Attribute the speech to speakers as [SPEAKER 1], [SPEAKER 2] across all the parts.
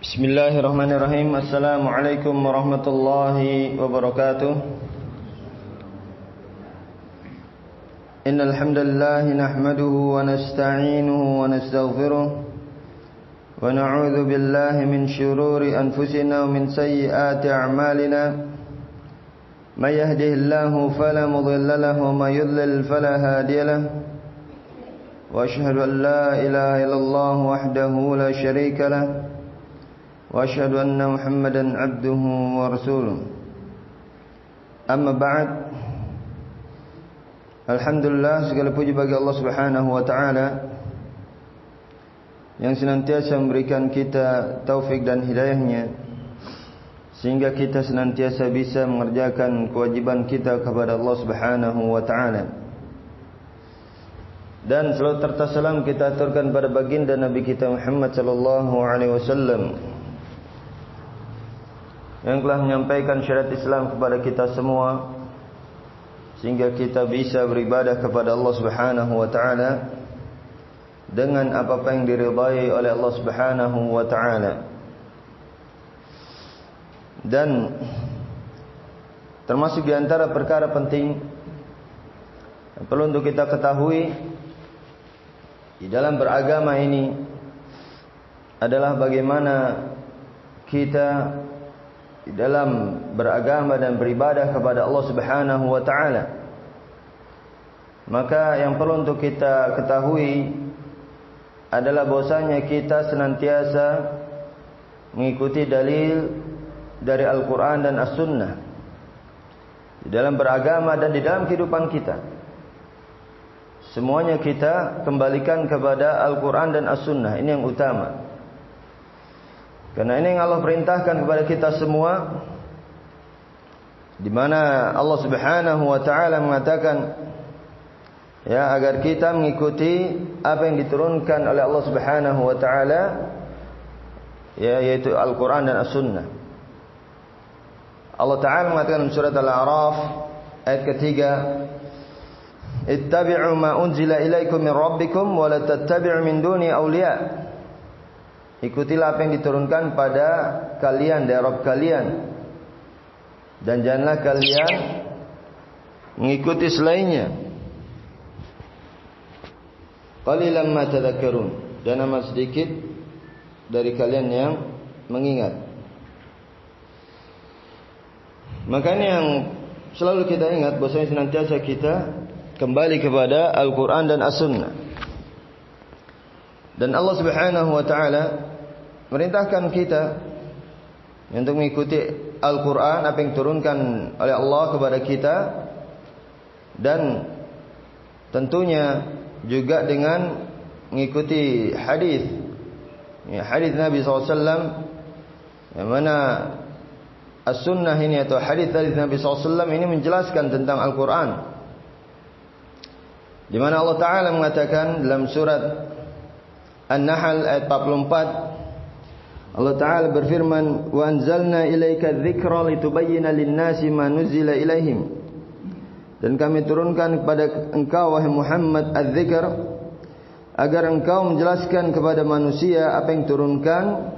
[SPEAKER 1] Bismillahirrahmanirrahim. Assalamualaikum warahmatullahi wabarakatuh. Innal hamdalillah nahmaduhu wa nasta'inuhu wa nastaghfiruh wa na'udzu billahi min shururi anfusina wa min sayyiati a'malina. May yahdihillahu fala mudilla lahu wa may yudlil fala hadiya lahu. Wa asyhadu an la ilaha illallah wahdahu la syarika lahu. Wa asyhadu anna Muhammadan abduhu wa rasuluh. Amma ba'd. Alhamdulillah, segala puji bagi Allah Subhanahu wa taala yang senantiasa memberikan kita taufik dan hidayahnya sehingga kita senantiasa bisa mengerjakan kewajiban kita kepada Allah Subhanahu wa taala. Dan salat serta salam kita aturkan pada baginda Nabi kita Muhammad sallallahu alaihi wasallam yang telah menyampaikan syariat Islam kepada kita semua sehingga kita bisa beribadah kepada Allah Subhanahu wa taala dengan apa-apa yang diridai oleh Allah Subhanahu wa taala. Dan termasuk di antara perkara penting yang perlu untuk kita ketahui di dalam beragama ini adalah bagaimana kita di dalam beragama dan beribadah kepada Allah Subhanahu wa taala. Maka yang perlu untuk kita ketahui adalah bahwasanya kita senantiasa mengikuti dalil dari Al-Qur'an dan As-Sunnah di dalam beragama dan di dalam kehidupan kita. Semuanya kita kembalikan kepada Al-Qur'an dan As-Sunnah. Ini yang utama. Karena ini yang Allah perintahkan kepada kita semua, di mana Allah Subhanahu wa taala mengatakan ya agar kita mengikuti apa yang diturunkan oleh Allah Subhanahu wa taala, ya, yaitu Al-Qur'an dan As-Sunnah. Allah taala mengatakan dalam surat Al-A'raf ayat ketiga, "Ittabi'u ma unzila ilaikum min rabbikum wa la tattabi'u min duni awliya." Ikutilah apa yang diturunkan pada kalian dari Rabb kalian, dan janganlah kalian mengikuti selainnya. Qalilan ma tadhakkarun, dan amat sedikit dari kalian yang mengingat. Makanya yang selalu kita ingat bahwasanya senantiasa kita kembali kepada Al-Qur'an dan As-Sunnah. Dan Allah Subhanahu wa taala merintahkan kita untuk mengikuti Al-Qur'an, apa yang diturunkan oleh Allah kepada kita, dan tentunya juga dengan mengikuti hadis, ya, hadis Nabi SAW, yang mana As-Sunnah ini atau hadis dari Nabi SAW ini menjelaskan tentang Al-Qur'an, di mana Allah Taala mengatakan dalam surat An-Nahl ayat 44, Allah Ta'ala berfirman, "Wa anzalna ilaika dzikra litubayyana lin-nasi ma nuzila ilaihim." Dan kami turunkan kepada engkau wahai Muhammad az-dzikr agar engkau menjelaskan kepada manusia apa yang turunkan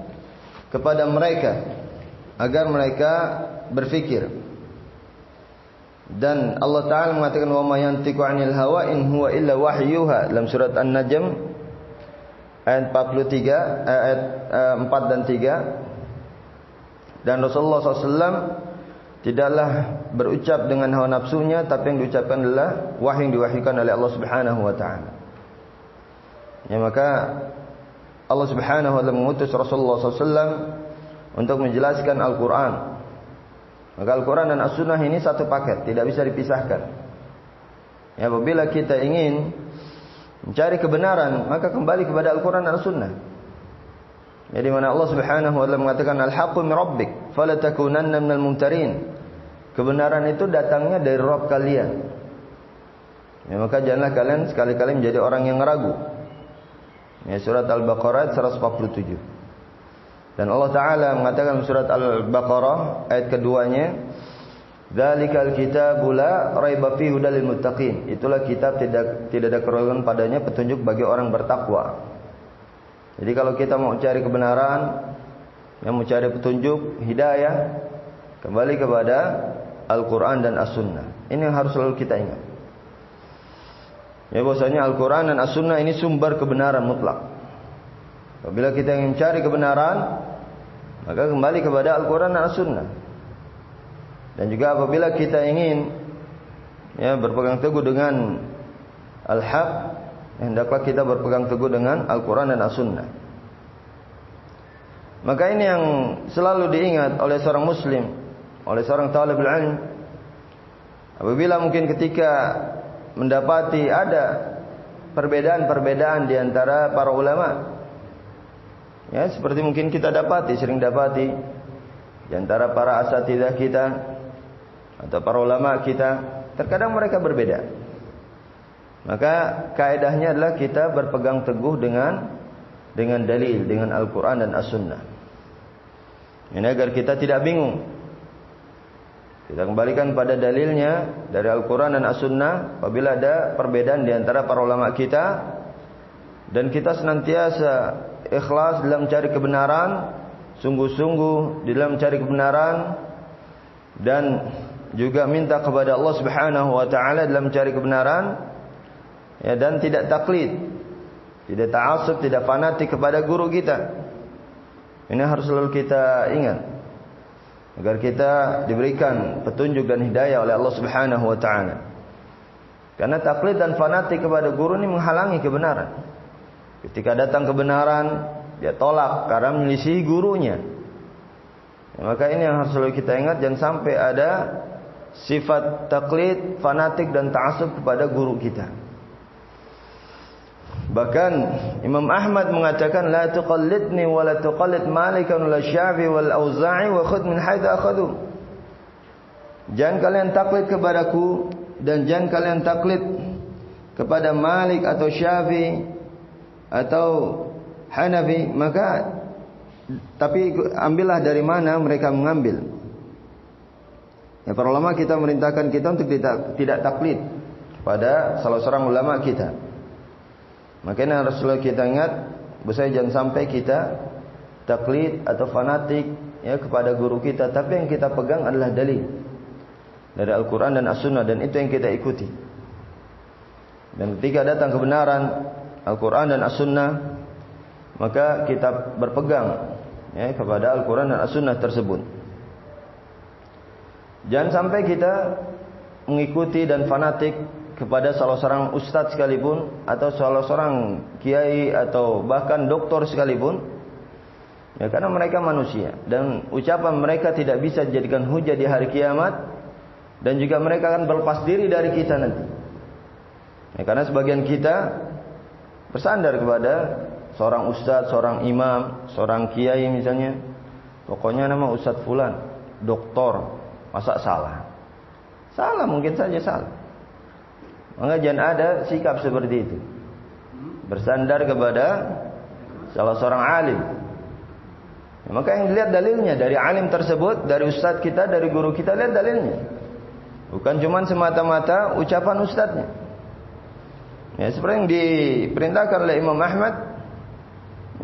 [SPEAKER 1] kepada mereka agar mereka berfikir. Dan Allah Ta'ala mengatakan, "Wa ma yantiqu 'anil hawa in huwa illa wahyuha" dalam surat An-Najm ayat 43, ayat 4 dan 3. Dan Rasulullah SAW tidaklah berucap dengan hawa nafsunya, tapi yang diucapkan adalah wahyu yang diwahyukan oleh Allah Subhanahu wa taala. Ya, maka Allah Subhanahu wa taala mengutus Rasulullah SAW untuk menjelaskan Al-Qur'an. Maka Al-Qur'an dan As-Sunnah ini satu paket, tidak bisa dipisahkan. Ya, apabila kita ingin mencari kebenaran, maka kembali kepada Al-Quran dan As-Sunnah. Jadi mana Allah Subhanahu wa taala mengatakan al-haqqu min rabbik fala takunanna minal mumtarin. Kebenaran itu datangnya dari Rabb kalian. Ya, maka janganlah kalian sekali-kali menjadi orang yang ragu. Ya, surat Al-Baqarah 147. Dan Allah Taala mengatakan surat Al-Baqarah ayat keduanya, "Dzalikal kitabu la raiba fihi hudal lil muttaqin." Itulah kitab tidak ada keraguan padanya, petunjuk bagi orang bertakwa. Jadi kalau kita mau cari kebenaran, yang mencari petunjuk, hidayah, kembali kepada Al-Quran dan As-Sunnah. Ini yang harus selalu kita ingat. Ya, bahwasanya Al-Quran dan As-Sunnah ini sumber kebenaran mutlak. Apabila kita ingin mencari kebenaran, maka kembali kepada Al-Quran dan As-Sunnah. Dan juga apabila kita ingin berpegang teguh dengan Al-Haq, hendaklah kita berpegang teguh dengan Al-Quran dan As-Sunnah. Maka ini yang selalu diingat oleh seorang Muslim, oleh seorang talibul ilm. Apabila mungkin ketika mendapati ada perbedaan-perbedaan di antara para ulama, ya seperti mungkin kita sering dapati di antara para asatidzah kita atau para ulama kita, terkadang mereka berbeda. Maka kaidahnya adalah kita berpegang teguh dengan dalil, dengan Al-Quran dan As-Sunnah. Ini agar kita tidak bingung. Kita kembalikan pada dalilnya dari Al-Quran dan As-Sunnah. Apabila ada perbedaan di antara para ulama kita, dan kita senantiasa ikhlas dalam mencari kebenaran, sungguh-sungguh dalam mencari kebenaran, dan juga minta kepada Allah Subhanahu wa taala dalam mencari kebenaran, ya, dan tidak taklid, tidak ta'assub, tidak fanatik kepada guru kita. Ini harus selalu kita ingat agar kita diberikan petunjuk dan hidayah oleh Allah Subhanahu wa taala. Karena taklid dan fanatik kepada guru ini menghalangi kebenaran. Ketika datang kebenaran, dia tolak karena menyelisih gurunya. Ya, maka ini yang harus selalu kita ingat, jangan sampai ada sifat taklid, fanatik dan ta'assub kepada guru kita. Bahkan Imam Ahmad mengatakan, la tuqallidni wa la tuqallid Malikan wal Syafi'i wal Auza'i wa khudh min haitsu akhadhu. Jangan kalian taklid kepadaku dan jangan kalian taklid kepada Malik atau Syafi'i atau Hanafi, tapi ambillah dari mana mereka mengambil. Ya, para ulama kita merintahkan kita untuk tidak taklid pada salah seorang ulama kita. Makanya Rasulullah kita ingat, bahwa jangan sampai kita taklid atau fanatik ya kepada guru kita, tapi yang kita pegang adalah dalil dari Al-Quran dan As-Sunnah, dan itu yang kita ikuti. Dan ketika datang kebenaran Al-Quran dan As-Sunnah, maka kita berpegang ya kepada Al-Quran dan As-Sunnah tersebut. Jangan sampai kita mengikuti dan fanatik kepada salah seorang ustadz sekalipun, atau salah seorang kiai, atau bahkan doktor sekalipun, ya, karena mereka manusia dan ucapan mereka tidak bisa dijadikan hujah di hari kiamat, dan juga mereka akan berlepas diri dari kita nanti. Ya, karena sebagian kita bersandar kepada seorang ustadz, seorang imam, seorang kiai misalnya, pokoknya nama ustadz fulan, doktor, masa salah? Salah, mungkin saja salah. Maka jangan ada sikap seperti itu. Bersandar kepada salah seorang alim. Ya, maka yang dilihat dalilnya dari alim tersebut, dari ustadz kita, dari guru kita, lihat dalilnya. Bukan cuma semata-mata ucapan ustadznya. Ya, seperti yang diperintahkan oleh Imam Ahmad.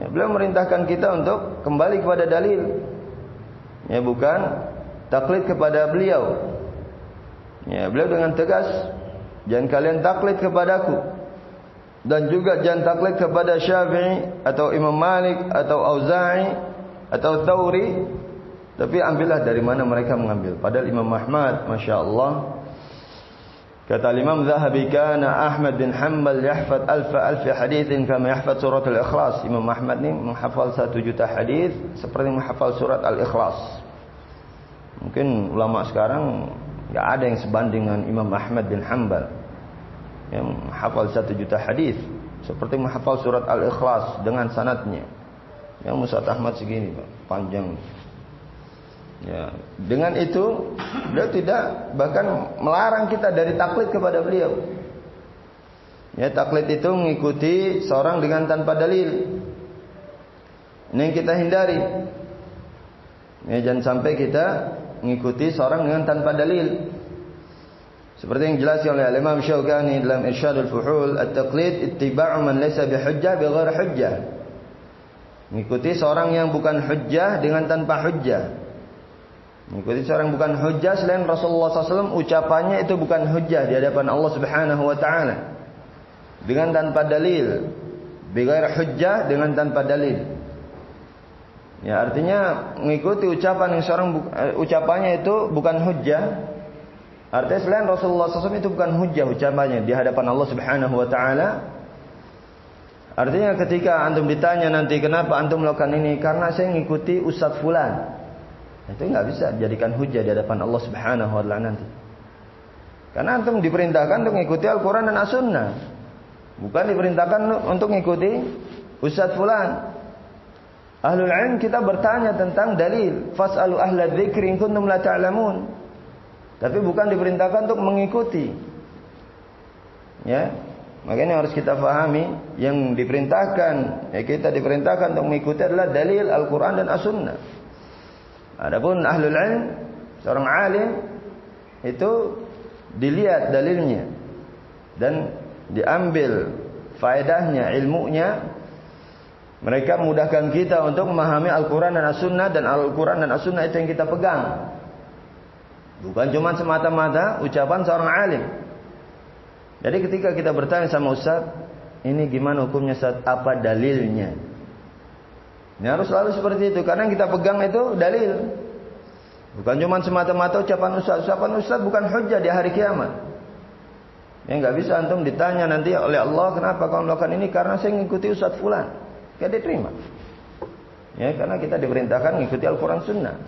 [SPEAKER 1] Ya, beliau merintahkan kita untuk kembali kepada dalil. Ya, bukan taklid kepada beliau. Ya, beliau dengan tegas, jangan kalian taklid kepadaku, dan juga jangan taklid kepada Syafi'i atau Imam Malik atau Auza'i atau Tsauri, tapi ambillah dari mana mereka mengambil. Padahal Imam Ahmad, Masya Allah, kata Imam Zahabi, kana Ahmad bin Hanbal yahfad alf hadithin kama yahfad surat al-Ikhlas. Imam Ahmad ini menghafal 1 juta hadis seperti menghafal surat al-Ikhlas. Mungkin ulama sekarang tidak ada yang sebanding dengan Imam Ahmad bin Hanbal yang menghafal 1 juta hadis seperti menghafal surat Al-Ikhlas dengan sanadnya. Yang Mus'ad Ahmad segini, Pak, panjang. Ya, dengan itu beliau tidak bahkan melarang kita dari taklid kepada beliau. Ya, taklid itu mengikuti seorang dengan tanpa dalil. Ini yang kita hindari. Ya, jangan sampai kita mengikuti seorang dengan tanpa dalil. Seperti yang dijelaskan oleh Imam Syaukani dalam Irsyadul Fuhul, at-taqlid ittiba'u man laysa bihujjah bighairi hujjah. Mengikuti seorang yang bukan hujjah dengan tanpa hujjah. Mengikuti seorang yang bukan hujjah selain Rasulullah SAW, ucapannya itu bukan hujjah di hadapan Allah Subhanahu wa taala. Dengan tanpa dalil. Bighair hujjah, dengan tanpa dalil. Ya, artinya mengikuti ucapan yang seorang ucapannya itu bukan hujjah. Artinya selain Rasulullah SAW itu bukan hujjah ucapannya di hadapan Allah Subhanahu wa taala. Artinya ketika antum ditanya nanti kenapa antum melakukan ini, karena saya mengikuti Ustaz fulan, itu nggak bisa dijadikan hujjah di hadapan Allah Subhanahu wa taala nanti. Karena antum diperintahkan untuk mengikuti Al-Quran dan As-Sunnah, bukan diperintahkan untuk mengikuti Ustaz fulan. Ahlul ilm kita bertanya tentang dalil, fas'alu ahla dzikri in kuntum la ta'lamun. Tapi bukan diperintahkan untuk mengikuti. Ya. Makanya harus kita fahami, yang diperintahkan, ya kita diperintahkan untuk mengikuti adalah dalil Al-Quran dan As-Sunnah. Adapun ahlul ilm, seorang alim itu dilihat dalilnya dan diambil faedahnya, ilmunya. Mereka memudahkan kita untuk memahami Al-Quran dan As-Sunnah, dan Al-Quran dan As-Sunnah itu yang kita pegang. Bukan cuma semata-mata ucapan seorang alim. Jadi ketika kita bertanya sama Ustaz, ini gimana hukumnya Ustaz? Apa dalilnya? Ini harus selalu seperti itu, karena yang kita pegang itu dalil. Bukan cuma semata-mata ucapan Ustaz. Ucapan Ustaz bukan hujjah di hari kiamat. Ya nggak bisa antum ditanya nanti oleh Allah, kenapa kau melakukan ini? Karena saya mengikuti Ustaz fulan. Gak diterima. Ya, karena kita diperintahkan mengikuti Al-Quran Sunnah.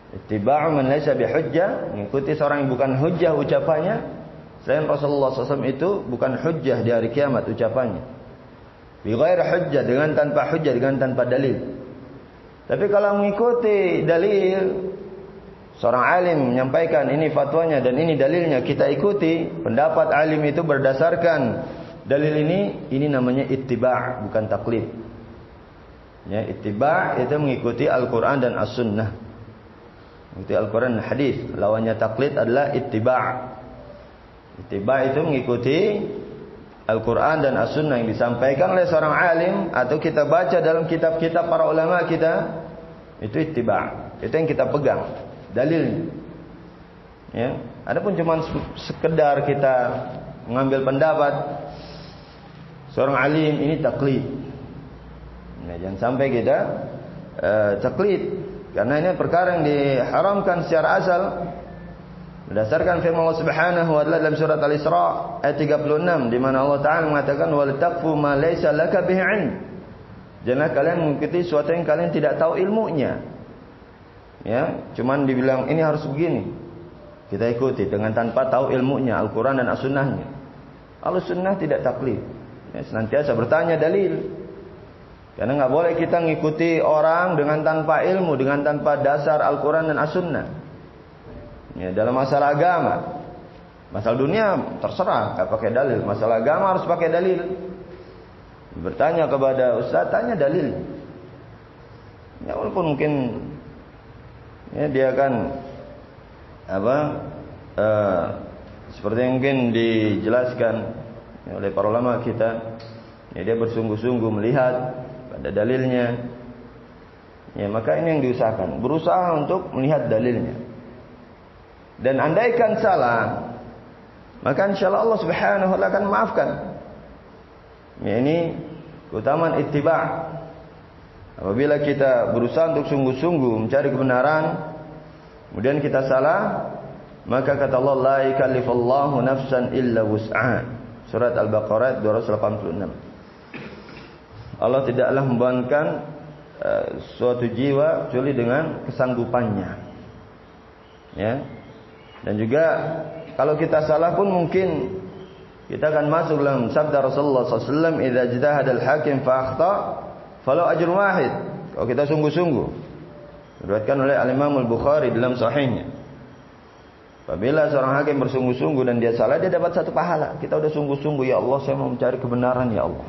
[SPEAKER 1] Ittiba'u man laysa bihujjah, mengikuti seorang yang bukan hujjah ucapannya. Selain Rasulullah SAW itu bukan hujjah di hari kiamat ucapannya. Bighair hujjah, dengan tanpa hujjah, dengan tanpa dalil. Tapi kalau mengikuti dalil, seorang alim menyampaikan ini fatwanya dan ini dalilnya, kita ikuti pendapat alim itu berdasarkan dalil ini namanya ittiba', bukan taklid. Ya, ittiba' itu mengikuti Al-Quran dan As-Sunnah. Mengikuti Al-Quran dan Hadis. Lawannya taklid adalah ittiba'. Ittiba' itu mengikuti Al-Quran dan As-Sunnah yang disampaikan oleh seorang alim atau kita baca dalam kitab-kitab para ulama kita, itu ittiba'. Itu yang kita pegang dalilnya. Ya, adapun cuma sekedar kita mengambil pendapat seorang alim, ini taklid. Nah, jangan sampai kita taklid, karena ini perkara yang diharamkan secara asal. Berdasarkan firman Allah Subhanahu wa taala dalam surat Al-Isra ayat 36, di mana Allah Taala mengatakan wal taqfu ma laysa laka bihi 'ilm. Janganlah kalian mengikuti sesuatu yang kalian tidak tahu ilmunya. Ya, cuman dibilang ini harus begini. Kita ikuti dengan tanpa tahu ilmunya, Al-Quran dan As-Sunnahnya. Al-Sunnah tidak taklid. Ya, senantiasa bertanya dalil. Karena nggak boleh kita mengikuti orang dengan tanpa ilmu, dengan tanpa dasar Al-Quran dan As-Sunnah. Ya, dalam masalah agama, masalah dunia terserah, nggak pakai dalil. Masalah agama harus pakai dalil. Bertanya kepada Ustaz, tanya dalil. Ya, walaupun mungkin ya, dia akan seperti yang mungkin dijelaskan ya, oleh para ulama kita. Ya, dia bersungguh-sungguh melihat pada dalilnya. Ya, maka ini yang diusahakan, berusaha untuk melihat dalilnya. Dan andaikan salah, maka insyaallah Allah Subhanahu wa taala akan maafkan. Ya, ini keutamaan ittiba'. Apabila kita berusaha untuk sungguh-sungguh mencari kebenaran, kemudian kita salah, maka kata Allah la yukallifullahu nafsan illa wus'aha. Surat Al-Baqarah 286. Allah tidaklah membebankan suatu jiwa kecuali dengan kesanggupannya. Ya. Dan juga kalau kita salah pun mungkin kita akan masuk dalam sabda Rasulullah SAW, "Idza ijtahada al-hakim fa akhta, falau ajrun wahid." Kalau kita sungguh-sungguh, diriwayatkan oleh Al-Imam Al-Bukhari dalam sahihnya. Apabila seorang hakim bersungguh-sungguh dan dia salah, dia dapat satu pahala. Kita udah sungguh-sungguh, ya Allah, saya mau mencari kebenaran, ya Allah,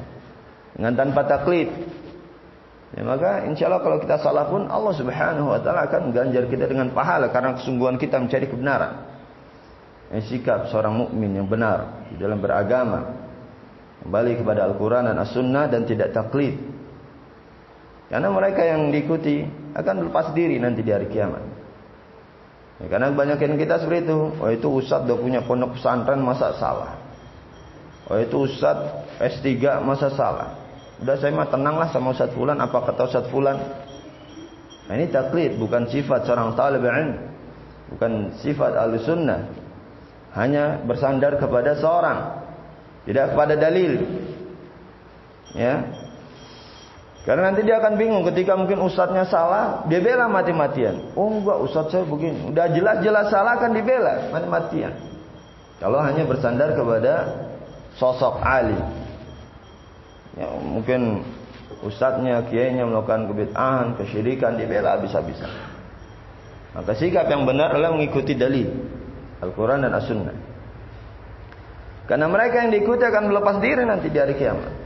[SPEAKER 1] dengan tanpa taklid. Ya, maka insya Allah kalau kita salah pun Allah Subhanahu wa taala akan mengganjar kita dengan pahala karena kesungguhan kita mencari kebenaran. Sikap seorang mukmin yang benar di dalam beragama, kembali kepada Al-Quran dan As-Sunnah dan tidak taklid. Karena mereka yang diikuti akan lepas diri nanti di hari kiamat. Ya, karena kebanyakan kita seperti itu. Oh itu ustadz udah punya pondok pesantren masa salah. Oh itu ustadz S3 masa salah. Udah saya mah tenanglah sama ustadz fulan, apa kata ustadz fulan. Nah, ini taklid, bukan sifat seorang talib ilmu, bukan sifat ahlussunnah. Hanya bersandar kepada seorang, tidak kepada dalil. Ya. Karena nanti dia akan bingung ketika mungkin ustadznya salah, dia bela mati-matian. Oh enggak, ustadz saya begini. Udah jelas-jelas salah kan dibela mati-matian. Kalau hanya bersandar kepada sosok alim. Ya, mungkin ustadznya, kiainya melakukan kebid'ahan, kesyirikan, dibela habis-habisan. Maka sikap yang benar adalah mengikuti dalil Al-Quran dan As-Sunnah. Karena mereka yang diikuti akan melepas diri nanti di hari kiamat.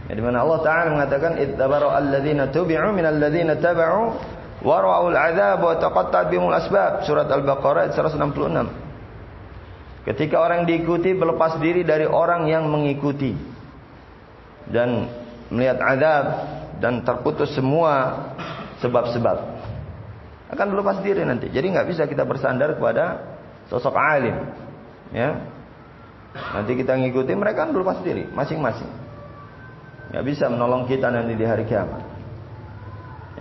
[SPEAKER 1] Ya, di mana Allah Ta'ala mengatakan ittabara'u alladzina tubi'u minal ladzina taba'u wa ra'ul 'adzab wa taqatta'at bihimul asbab. Surat Al-Baqarah ayat 166. Ketika orang diikuti berlepas diri dari orang yang mengikuti dan melihat azab dan terputus semua sebab-sebab, akan berlepas diri nanti. Jadi enggak bisa kita bersandar kepada sosok alim. Ya. Nanti kita ngikuti mereka kan berlepas diri masing-masing. Enggak bisa menolong kita nanti di hari kiamat.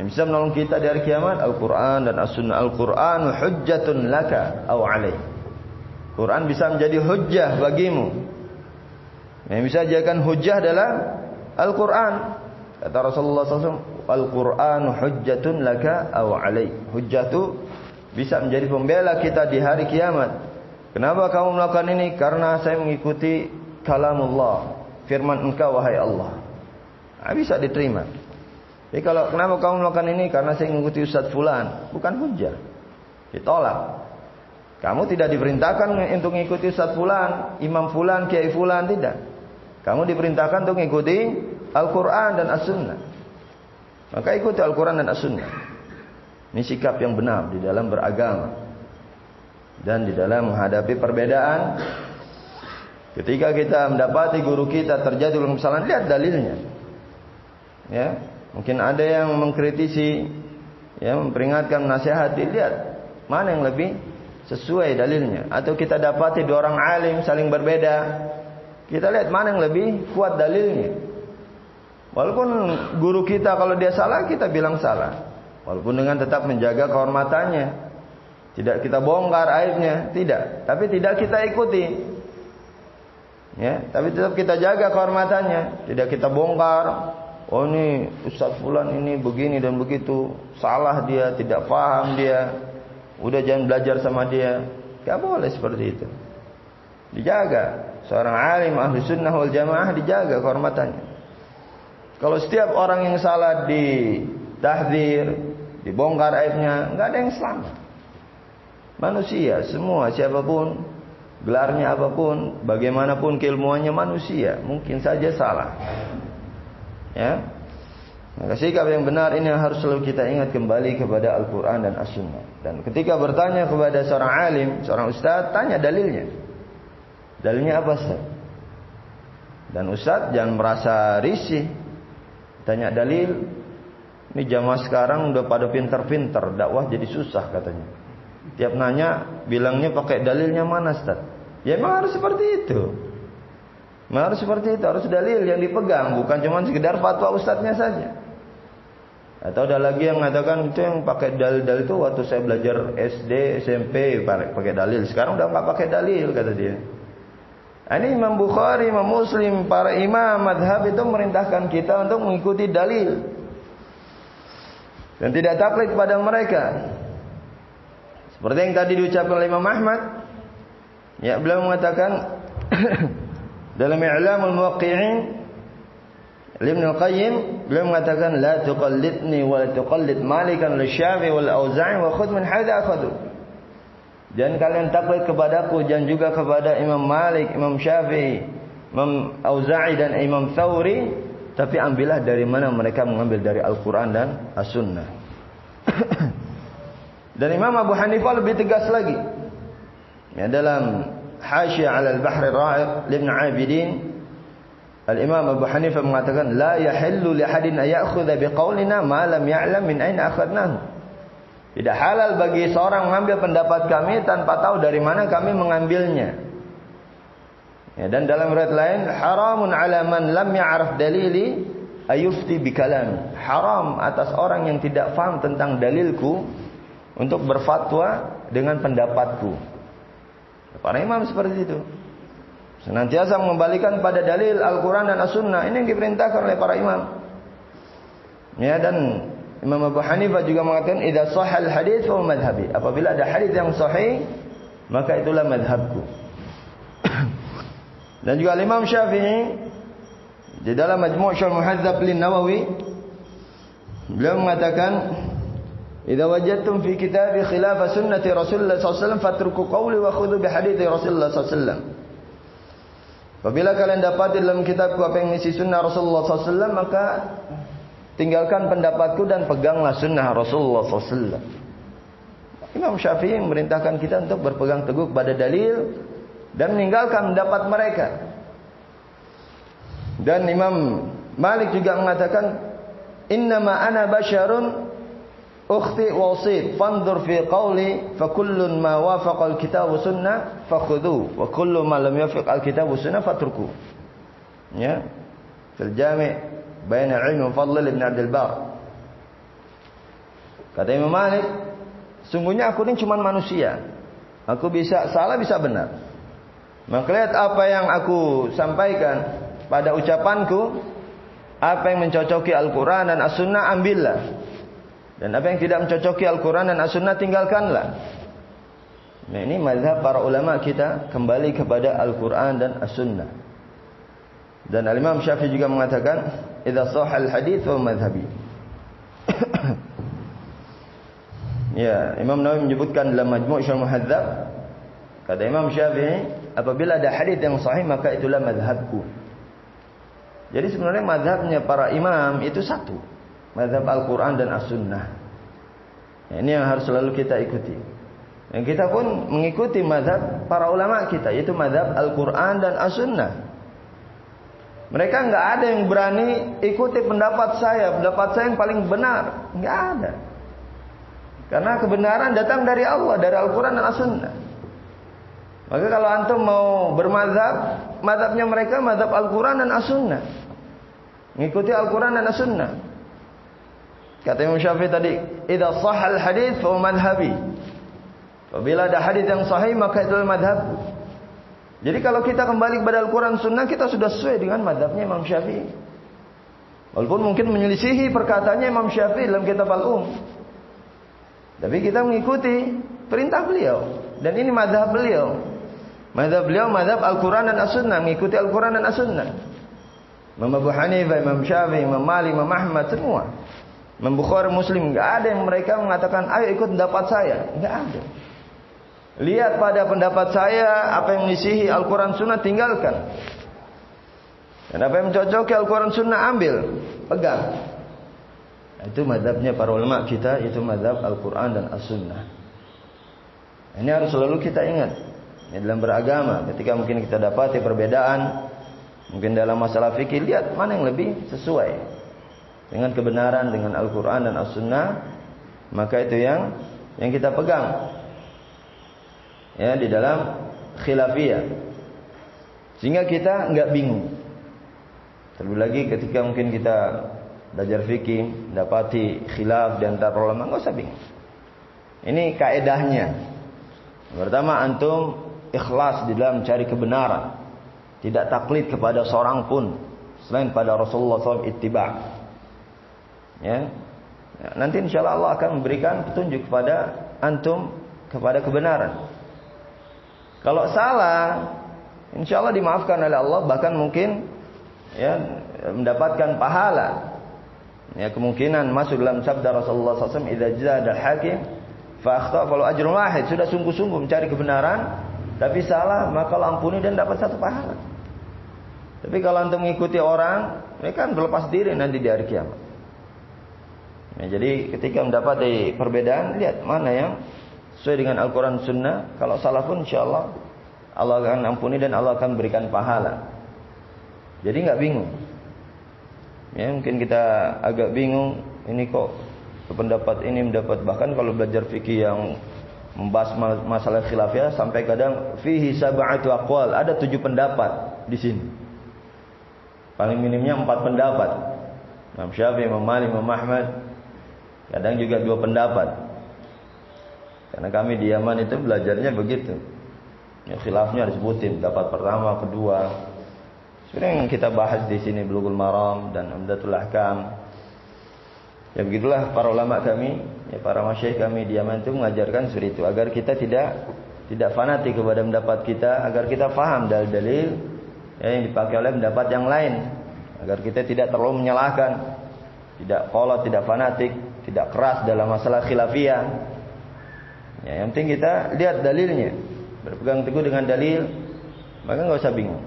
[SPEAKER 1] Yang bisa menolong kita di hari kiamat Al-Quran dan As-Sunnah. Al-Quran hujjatun laka aw alaik. Quran bisa menjadi hujjah bagimu. Yang bisa jadikan hujjah adalah Al-Quran. Kata Rasulullah SAW, Al-Quran hujjatun laka aw alaik. Hujjah itu bisa menjadi pembela kita di hari kiamat. Kenapa kamu melakukan ini? Karena saya mengikuti kalamullah, firman Engkau wahai Allah. Nah, bisa diterima. Jadi kalau kenapa kamu melakukan ini? Karena saya mengikuti Ustadz Fulan. Bukan hujjah. Ditolak. Kamu tidak diperintahkan untuk mengikuti Ustadz Fulan, Imam Fulan, Kiai Fulan, tidak. Kamu diperintahkan untuk mengikuti Al-Quran dan As-Sunnah. Maka ikuti Al-Quran dan As-Sunnah. Ini sikap yang benar di dalam beragama. Dan di dalam menghadapi perbedaan. Ketika kita mendapati guru kita terjadi kesalahan, lihat dalilnya. Ya, mungkin ada yang mengkritisi, ya, memperingatkan, menasihati, lihat mana yang lebih sesuai dalilnya. Atau kita dapati dua orang alim saling berbeda, kita lihat mana yang lebih kuat dalilnya. Walaupun guru kita kalau dia salah, kita bilang salah, walaupun dengan tetap menjaga kehormatannya. Tidak kita bongkar aibnya, tidak, tapi tidak kita ikuti. Ya, tapi tetap kita jaga kehormatannya, tidak kita bongkar. Oh ini Ustadz Fulan ini begini dan begitu, salah dia, tidak paham dia, udah jangan belajar sama dia. Gak boleh seperti itu. Dijaga. Seorang alim ahli sunnah wal jamaah dijaga kehormatannya. Kalau setiap orang yang salah ditahdzir, dibongkar aibnya, gak ada yang selamat. Manusia semua, siapapun, gelarnya apapun, bagaimanapun keilmuannya, manusia mungkin saja salah. Ya, maka sikap yang benar ini yang harus selalu kita ingat kembali kepada Al-Quran dan As-Sunnah. Dan ketika bertanya kepada seorang alim, seorang ustaz, tanya dalilnya. Dalilnya apa, Ustaz? Dan ustaz jangan merasa risih. Tanya dalil. Ini jamaah sekarang udah pada pintar-pintar, dakwah jadi susah katanya. Tiap nanya, bilangnya pakai dalilnya mana, Ustaz? Ya memang harus seperti itu. Harus seperti itu, harus dalil yang dipegang, bukan cuma sekedar fatwa ustadznya saja. Atau ada lagi yang mengatakan itu yang pakai dalil-dalil itu waktu saya belajar SD, SMP pakai dalil. Sekarang udah nggak pakai dalil kata dia. Ini Imam Bukhari, Imam Muslim, para imam madhab itu merintahkan kita untuk mengikuti dalil dan tidak taklid kepada mereka. Seperti yang tadi diucapkan oleh Imam Ahmad, ya beliau mengatakan dalam I'lamul Muwaqqi'in Ibnu Al-Qayyim beliau mengatakan la tuqallidni wa la tuqallid Malikan Syafi'i wal Auza'i wa khudh min haitsu akhadhu. Jangan kalian taklid kepadaku, jangan juga kepada Imam Malik, Imam Syafi'i, Imam Auza'i dan Imam Thawri, tapi ambillah dari mana mereka mengambil, dari Al-Quran dan As-Sunnah. Dan Imam Abu Hanifah lebih tegas lagi. Ya, dalam Hasyiyah 'ala al-Bahr ar-Ra'iq Ibn Abidin, Al-Imam Abu Hanifah mengatakan la yahillu li ahadin ya'khudha biqaulina ma lam ya'lam min aina akhadnahu. Tidak halal bagi seorang mengambil pendapat kami tanpa tahu dari mana kami mengambilnya. Ya, dan dalam riwayat lain haramun 'ala man lam ya'rif dalili ayufti bikalam. Haram atas orang yang tidak faham tentang dalilku untuk berfatwa dengan pendapatku. Para imam seperti itu. Senantiasa mengembalikan pada dalil Al-Quran dan As-Sunnah. Ini yang diperintahkan oleh para imam. Ya, dan Imam Abu Hanifah juga mengatakan idza shahhal hadits fa madhhabi. Apabila ada hadis yang sahih, maka itulah madhabku. Dan juga Imam Syafi'i di dalam Majmu' Syarh Muhadzab lin-Nawawi beliau mengatakan idza wajadtum fi kitabi khilaf sunnati Rasulullah sallallahu alaihi wasallam fatruku qawli wa khudhu bi hadithi Rasulullah sallallahu alaihi wasallam. Apabila kalian dapat di dalam kitabku apa yang mengisi sunnah Rasulullah SAW, maka tinggalkan pendapatku dan peganglah sunnah Rasulullah SAW. Imam Syafi'i memerintahkan kita untuk berpegang teguh pada dalil dan meninggalkan pendapat mereka. Dan Imam Malik juga mengatakan, innama ana basyarun ukhti wasid fandur fi qawli fa kullun ma wafaqa al-kitab wa sunnah fakhudhu wa kullu ma lam yafiq al-kitab wa sunnah fatruku. Ya. Fil Jami' Bain al-Ilm wa Fadl Ibn Abdul Bar. Kata Imam Malik, sungguhnya aku ini cuma manusia. Aku bisa salah bisa benar. Maka lihat apa yang aku sampaikan pada ucapanku, apa yang mencocoki Al-Quran dan As-Sunnah ambillah. Dan apa yang tidak mencocoki Al-Quran dan As-Sunnah tinggalkanlah. Nah, ini mazhab para ulama kita kembali kepada Al-Quran dan As-Sunnah. Dan Al-Imam Syafi'i juga mengatakan idza shahhal hadits fa madhhabi. Ya, Imam Nawawi menyebutkan dalam Majmu' Syarh Muhadzab, kata Imam Syafi'i, apabila ada hadits yang sahih maka itulah mazhabku. Jadi sebenarnya mazhabnya para imam itu satu. Mazhab Al-Quran dan As-Sunnah. Ini yang harus selalu kita ikuti. Dan kita pun mengikuti mazhab para ulama kita, yaitu mazhab Al-Quran dan As-Sunnah. Mereka enggak ada yang berani ikuti pendapat saya yang paling benar. Enggak ada. Karena kebenaran datang dari Allah, dari Al-Quran dan As-Sunnah. Maka kalau antum mau bermazhab, mazhabnya mereka mazhab Al-Quran dan As-Sunnah. Mengikuti Al-Quran dan As-Sunnah. Kata Imam Syafi'i tadi, idza shahhal hadits fa madhhabi. Apabila ada hadis yang sahih maka itu madhabku. Jadi kalau kita kembali kepada Al-Quran Sunnah, kita sudah sesuai dengan madhabnya Imam Syafi'i. Walaupun mungkin menyelisihi perkataannya Imam Syafi'i dalam kitab Al-Um. Tapi kita mengikuti perintah beliau. Dan ini madhab beliau. Madhab beliau madhab Al-Quran dan As-Sunnah. Mengikuti Al-Quran dan As-Sunnah. Imam Abu Hanifah, Imam Syafi'i, Imam Malik, Imam Ahmad, semua. Imam Bukhari, Muslim, enggak ada yang mereka mengatakan ayo ikut pendapat saya, enggak ada. Lihat pada pendapat saya apa yang mengisihi Al-Quran Sunnah tinggalkan. Dan apa yang mencocoki Al-Quran Sunnah ambil, pegang. Itu mazhabnya para ulama kita, itu mazhab Al-Quran dan As-Sunnah. Ini harus selalu kita ingat. Ya, dalam beragama, ketika mungkin kita dapati perbedaan, mungkin dalam masalah fikih, lihat mana yang lebih sesuai dengan kebenaran, dengan Al-Quran dan As-Sunnah, maka itu yang kita pegang. Ya, di dalam khilafiyah. Sehingga kita enggak bingung. Terlebih lagi ketika mungkin kita belajar fikih, dapati khilaf di antara ulama, enggak usah bingung. Ini kaedahnya. Pertama, antum ikhlas di dalam mencari kebenaran. Tidak taklid kepada seorang pun selain pada Rasulullah SAW, ittiba'. Ya. Nanti insyaallah Allah akan memberikan petunjuk kepada antum kepada kebenaran. Kalau salah, insyaallah dimaafkan oleh Allah, bahkan mungkin ya mendapatkan pahala. Ya, kemungkinan masuk dalam sabda Rasulullah SAW, idza jada al-hakim fa akhta falahu ajrun wahid. Sudah sungguh-sungguh mencari kebenaran tapi salah, maka Allah ampuni dan dapat satu pahala. Tapi kalau antum mengikuti orang, mereka kan berlepas diri nanti di hari kiamat. Ya, jadi ketika mendapati perbedaan, lihat mana yang sesuai dengan Al-Quran Sunnah. Kalau salah pun insyaAllah Allah akan ampuni dan Allah akan berikan pahala. Jadi nggak bingung. Ya, mungkin kita agak bingung, ini kok pendapat ini mendapat, bahkan kalau belajar fikih yang membahas masalah khilafiyah sampai kadang fihi sab'atu aqwal, ada 7 pendapat di sini. Paling minimnya 4 pendapat. Imam Syafi'i, Imam Malik, Imam Ahmad, kadang juga 2 pendapat. Karena kami di Yaman itu belajarnya begitu. Ya, khilafnya disebutin, pendapat pertama, kedua. Sebenarnya yang kita bahas di sini Bulughul Maram dan Umdatul Ahkam. Ya begitulah para ulama kami, ya para masyayikh kami di Yaman itu mengajarkan seperti itu agar kita tidak fanatik kepada pendapat kita, agar kita faham dalil-dalil ya, yang dipakai oleh pendapat yang lain, agar kita tidak terlalu menyalahkan, tidak kolot, tidak fanatik, tidak keras dalam masalah khilafiyah. Ya, yang penting kita lihat dalilnya, berpegang teguh dengan dalil, maka nggak usah bingung.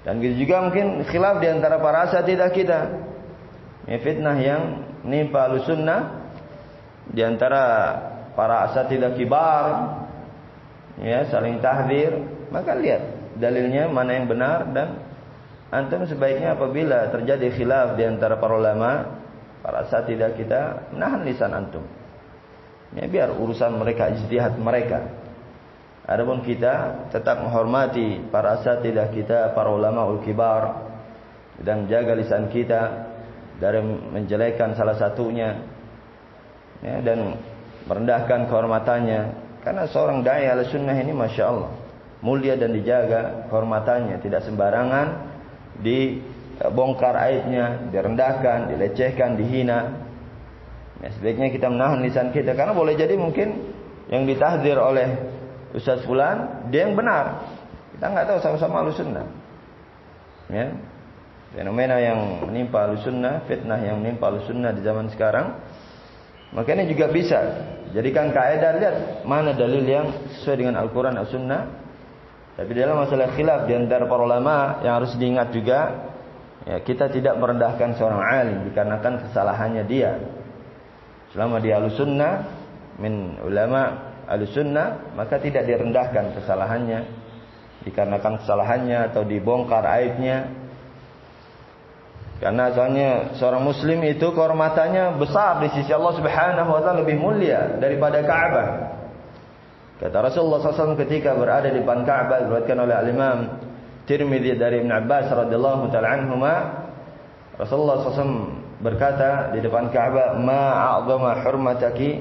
[SPEAKER 1] Dan gitu juga mungkin khilaf di antara para asatidzah kita. Ya, fitnah yang menimpa Ahlussunnah di antara para asatidzah kibar, ya, saling tahdzir, maka lihat dalilnya mana yang benar, dan antum sebaiknya apabila terjadi khilaf di antara para ulama, para asatidzah kita, menahan lisan antum. Ya, biar urusan mereka, ijtihad mereka. Adapun kita tetap menghormati para asatidzah kita, para ulama ul kibar, dan menjaga lisan kita dari menjelekkan salah satunya, ya, dan merendahkan kehormatannya. Karena seorang dai Ahlussunnah ini masya Allah mulia dan dijaga kehormatannya, tidak sembarangan dibongkar aibnya, direndahkan, dilecehkan, dihina. Ya, sebaiknya kita menahan lisan kita, karena boleh jadi mungkin yang ditahdzir oleh Ustaz Fulan dia yang benar, kita nggak tahu, sama-sama Ahlussunnah. Ya, fenomena yang menimpa Ahlussunnah, fitnah yang menimpa Ahlussunnah di zaman sekarang, makanya juga bisa jadikan kaidah, lihat mana dalil yang sesuai dengan Al-Quran, As-Sunnah. Tapi dalam masalah khilaf di antara para ulama yang harus diingat juga, ya, kita tidak merendahkan seorang alim dikarenakan kesalahannya dia. Selama dia Ahlussunnah, min ulama Ahlussunnah, maka tidak direndahkan kesalahannya dikarenakan kesalahannya atau dibongkar aibnya. Karena soalnya seorang muslim itu kehormatannya besar di sisi Allah Subhanahu wa taala, lebih mulia daripada Ka'bah. Kata Rasulullah SAW ketika berada di depan Ka'bah, diriwayatkan oleh Al-Imam Tirmidzi dari Ibn Abbas radhiyallahu taala anhuma, Rasulullah SAW berkata di depan Ka'bah, "Ma a'zama hurmataki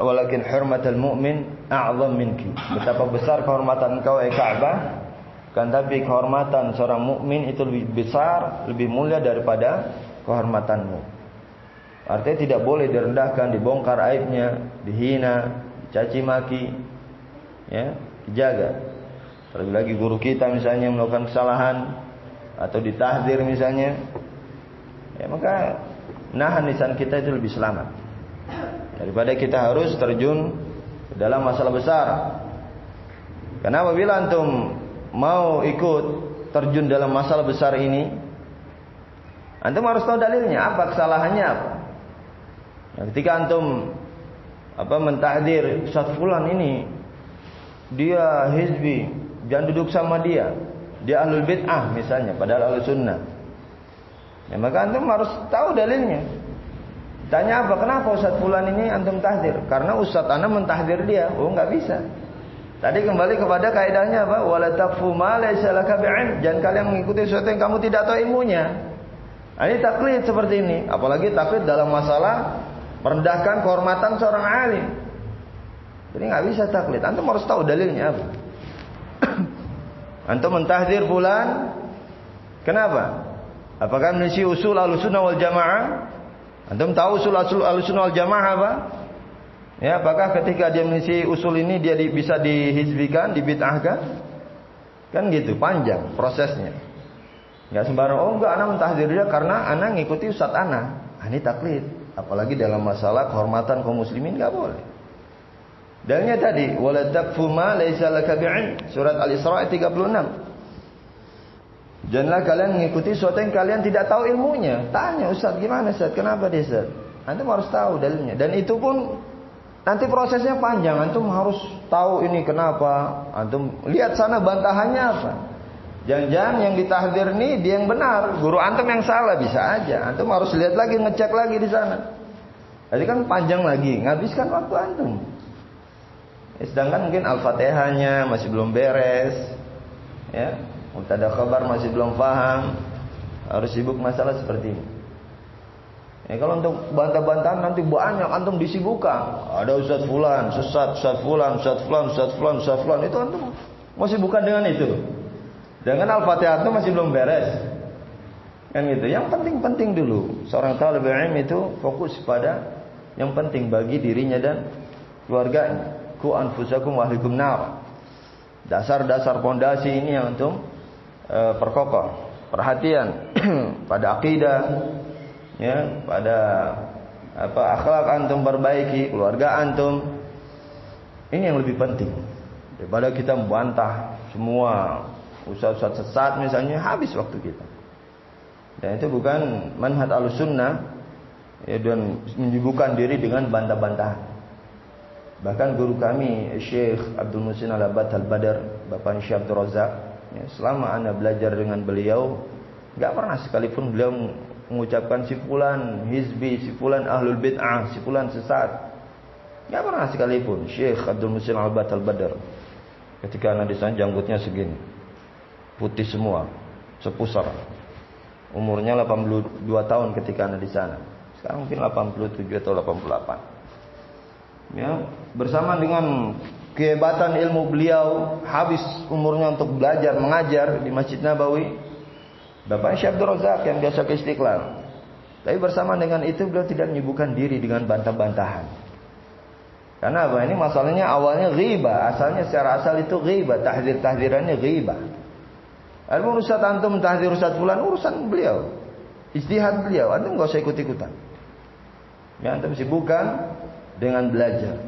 [SPEAKER 1] walakin hurmatul mu'min a'zam minki." Betapa besar kehormatan engkau Ka'bah, kan tapi kehormatan seorang mukmin itu lebih besar, lebih mulia daripada kehormatanmu. Artinya tidak boleh direndahkan, dibongkar aibnya, dihina, dicaci maki, ya, dijaga. Terlebih lagi guru kita misalnya melakukan kesalahan atau ditahdzir misalnya, ya, maka nahan lisan kita itu lebih selamat daripada kita harus terjun ke dalam masalah besar. Karena apabila antum mau ikut terjun dalam masalah besar ini, antum harus tahu dalilnya, apa kesalahannya apa. Nah, ketika antum mentahdir Ustaz fulan ini dia hizbi, jangan duduk sama dia ahlul bid'ah misalnya, padahal ahlus sunnah, ya, maka antum harus tahu dalilnya. Tanya apa? Kenapa Ustaz fulan ini antum tahdir? Karena Ustaz ana mentahdir dia. Oh, enggak bisa. Tadi kembali kepada kaidahnya apa? Wala taqfu ma laysa laka bi'ilm. Jangan kalian mengikuti sesuatu yang kamu tidak tahu ilmunya. Nah, ini taklid seperti ini. Apalagi taklid dalam masalah merendahkan kehormatan seorang alim. Jadi enggak bisa taklid. Antum harus tahu dalilnya apa. Antum mentahdir fulan. Kenapa? Apakah menisi usul Ahlussunnah wal Jamaah? Antum tahu usul Ahlussunnah wal Jamaah apa? Ya, apakah ketika dia mengisi usul ini dia bisa dihizbikan, dibid'ahkan? Kan gitu, panjang prosesnya. Enggak sembarang, oh enggak, ana mentahdir dia karena ana ngikuti ustaz ana. Ini taklid. Apalagi dalam masalah kehormatan kaum muslimin enggak boleh. Dalilnya tadi, wala taqfu ma laysa laka bi'ilm, surat Al-Isra ayat 36. Janganlah kalian mengikuti sesuatu yang kalian tidak tahu ilmunya. Tanya, Ustaz, gimana Ustaz? Kenapa dia Ustaz? Antum harus tahu dalilnya. Dan itu pun nanti prosesnya panjang. Antum harus tahu ini kenapa. Antum lihat sana bantahannya apa. Jangan-jangan yang ditahdir nih dia yang benar, guru antum yang salah, bisa aja. Antum harus lihat lagi, ngecek lagi di sana. Jadi kan panjang lagi, ngabiskan waktu antum. Sedangkan mungkin Al-Fatihahnya masih belum beres, ya, mubtada khabar masih belum paham, harus sibuk masalah seperti ini. Ya, kalau untuk bantah-bantahan nanti banyak antum disibukkan. Ada Ustaz Fulan, sesat, Ustaz Fulan, Ustaz Fulan, Ustaz Fulan, Ustaz Fulan, itu antum masih bukan dengan itu. Dengan Al-Fatihah itu masih belum beres. Kan gitu. Yang penting-penting dulu. Seorang talibul ilmi itu fokus pada yang penting bagi dirinya dan keluarganya. Ku anfusakum wa ahlikum nar. Dasar-dasar pondasi ini yang antum perkokoh. Perhatian pada akidah, ya, pada akhlak antum perbaiki, keluarga antum. Ini yang lebih penting daripada kita membantah semua ustaz-ustaz sesat misalnya, habis waktu kita. Dan itu bukan manhaj Ahlussunnah, ya, dan menyibukkan diri dengan bantah-bantahan. Bahkan guru kami Syekh Abdul Muhsin Al-Abbad Al-Badar, Bapak Syekh Abdul Razak, ya, selama ana belajar dengan beliau, enggak pernah sekalipun beliau mengucapkan si fulan hizbi, si fulan ahlul bid'ah, si fulan sesat. Enggak pernah sekalipun. Syekh Abdul Muhsin Al-Abbad Al-Badar ketika ana di sana janggutnya segini, putih semua, sepusar. Umurnya 82 tahun ketika ada di sana. Sekarang mungkin 87 atau 88. Ya, bersama dengan kehebatan ilmu beliau, habis umurnya untuk belajar mengajar di Masjid Nabawi. Bapak Syekh Abdul Razak yang biasa ke Istiqlal. Tapi bersama dengan itu beliau tidak menyibukkan diri dengan bantah-bantahan. Karena apa? Ini masalahnya awalnya ghibah, asalnya secara asal itu ghibah, tahdir-tahdirannya ghibah. Adapun Ustaz antum tahdir Ustaz fulan, urusan beliau, ijtihad beliau, antum enggak usah ikut-ikutan. Ya, antum sibukkan dengan belajar.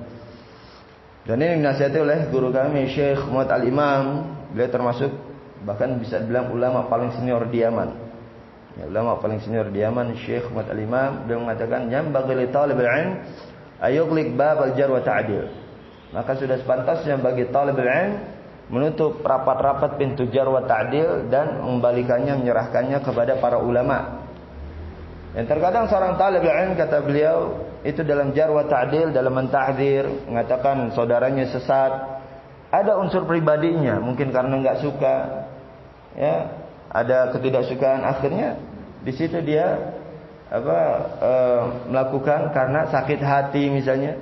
[SPEAKER 1] Dan ini dinasihati oleh guru kami Syekh Muhammad Al-Imam. Beliau termasuk bahkan bisa dibilang ulama paling senior di Yaman. Ya, ulama paling senior di Yaman, Syekh Muhammad Al-Imam, beliau mengatakan yambaghi li talibul ilm ayughliq bab al-jar wa ta'dil. Maka sudah sepantasnya bagi talibul ilm menutup rapat-rapat pintu jar wa ta'dil dan mengembalikannya, menyerahkannya kepada para ulama. Dan terkadang seorang talibul ilm, kata beliau, itu dalam jar wa ta'dil, dalam mentahdzir, mengatakan saudaranya sesat, ada unsur pribadinya, mungkin karena enggak suka, ya, ada ketidaksukaan, akhirnya di situ dia melakukan karena sakit hati misalnya.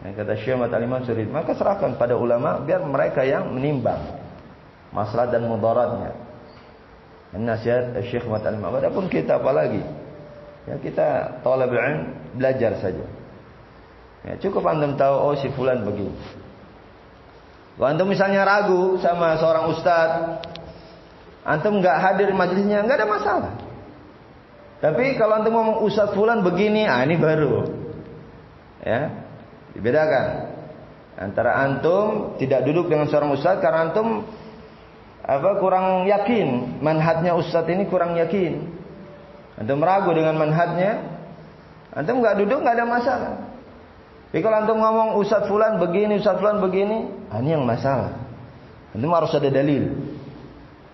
[SPEAKER 1] Yang kata Syekh Muhammad Al-Imam Surid, maka serahkan pada ulama biar mereka yang menimbang maslahat dan mudaratnya. Nasihat Syekh Muhammad Al-Imam. Adapun kita apalagi? Ya, kita talabul ilm, belajar saja. Ya, cukup antum tahu, oh si fulan begini. Kalau antum misalnya ragu sama seorang ustaz, antum enggak hadir majelisnya, enggak ada masalah. Tapi kalau antum ngomong ustaz fulan begini, ini baru. Ya. Dibedakan antara antum tidak duduk dengan seorang ustaz karena antum kurang yakin manhajnya ustaz ini, kurang yakin. Antum ragu dengan manhajnya, antum enggak duduk, enggak ada masalah. Tapi kalau antum ngomong ustaz fulan begini, ustaz fulan begini, ini yang masalah. Antum harus ada dalil.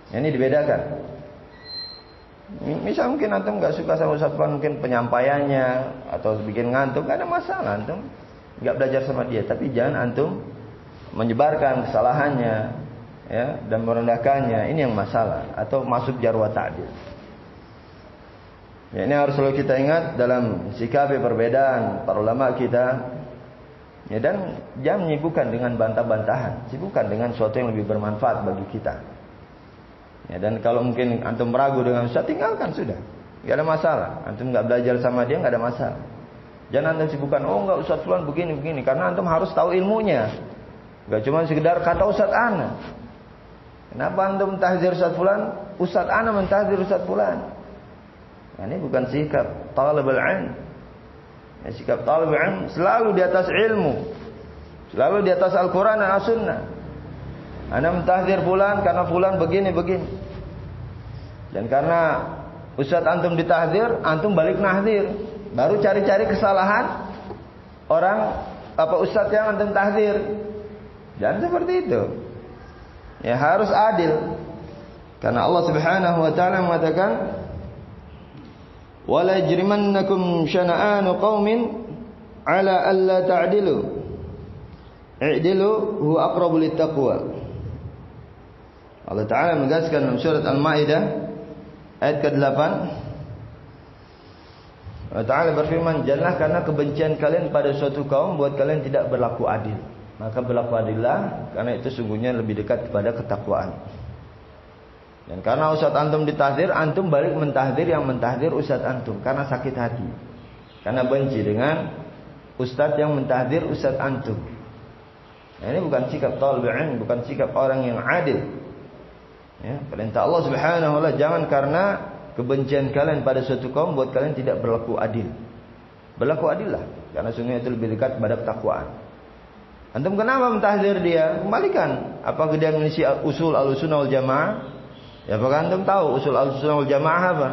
[SPEAKER 1] Ini dibedakan. Misal mungkin antum enggak suka sama ustaz fulan, mungkin penyampaiannya atau bikin ngantuk, enggak ada masalah antum. Enggak belajar sama dia, tapi jangan antum menyebarkan kesalahannya, ya, dan merendahkannya. Ini yang masalah, atau masuk jar wa ta'dil. Ya, ini harus selalu kita ingat dalam sikapi perbedaan para ulama kita. Ya, dan jangan menyibukkan dengan bantah-bantahan, sibukkan dengan sesuatu yang lebih bermanfaat bagi kita. Ya, dan kalau mungkin antum ragu dengan ustaz, tinggalkan sudah. Enggak ada masalah. Antum enggak belajar sama dia, enggak ada masalah. Jangan antum sibukkan, oh enggak ustaz fulan begini-begini, karena antum harus tahu ilmunya. Enggak cuma sekedar kata ustaz ana. Kenapa antum mentahdzir ustaz fulan? Ustaz ana mentahdzir ustaz fulan. Ini bukan sikap talibul ilm. Ya, sikap talibul ilm selalu di atas ilmu, selalu di atas Al-Quran dan As-Sunnah. Ana mentahdzir fulan karena fulan begini-begini. Dan karena ustaz antum ditahdzir, antum balik nahdzir. Baru cari-cari kesalahan orang ustaz yang antum tahdzir. Jangan seperti itu. Ya, harus adil. Karena Allah Subhanahu wa taala mengatakan, "Wala yajrimannakum syana'anu qaumin 'ala alla ta'dilu. I'dilu huwa aqrabu littaqwa." Allah Taala menegaskan dalam surat Al-Maidah ayat ke-8. Allah Taala berfirman, "Janganlah karena kebencian kalian pada suatu kaum buat kalian tidak berlaku adil. Maka berlaku adillah, karena itu sungguhnya lebih dekat kepada ketakwaan." Dan karena ustaz antum ditahdir, antum balik mentahdir yang mentahdir ustaz antum karena sakit hati. Karena benci dengan ustaz yang mentahdir ustaz antum. Nah, ini bukan sikap talibul ilm, bukan sikap orang yang adil. Ya, perintah Allah Subhanahu wa taala, jangan karena kebencian kalian pada suatu kaum buat kalian tidak berlaku adil. Berlaku adillah, karena sungguhnya itu lebih dekat kepada ketakwaan. Antum kenapa mentahdir dia? Kembalikan. Apakah dia mengisi usul Ahlussunnah wal Jamaah? Ya, apakah antum tahu usul Ahlussunnah wal Jamaah apa?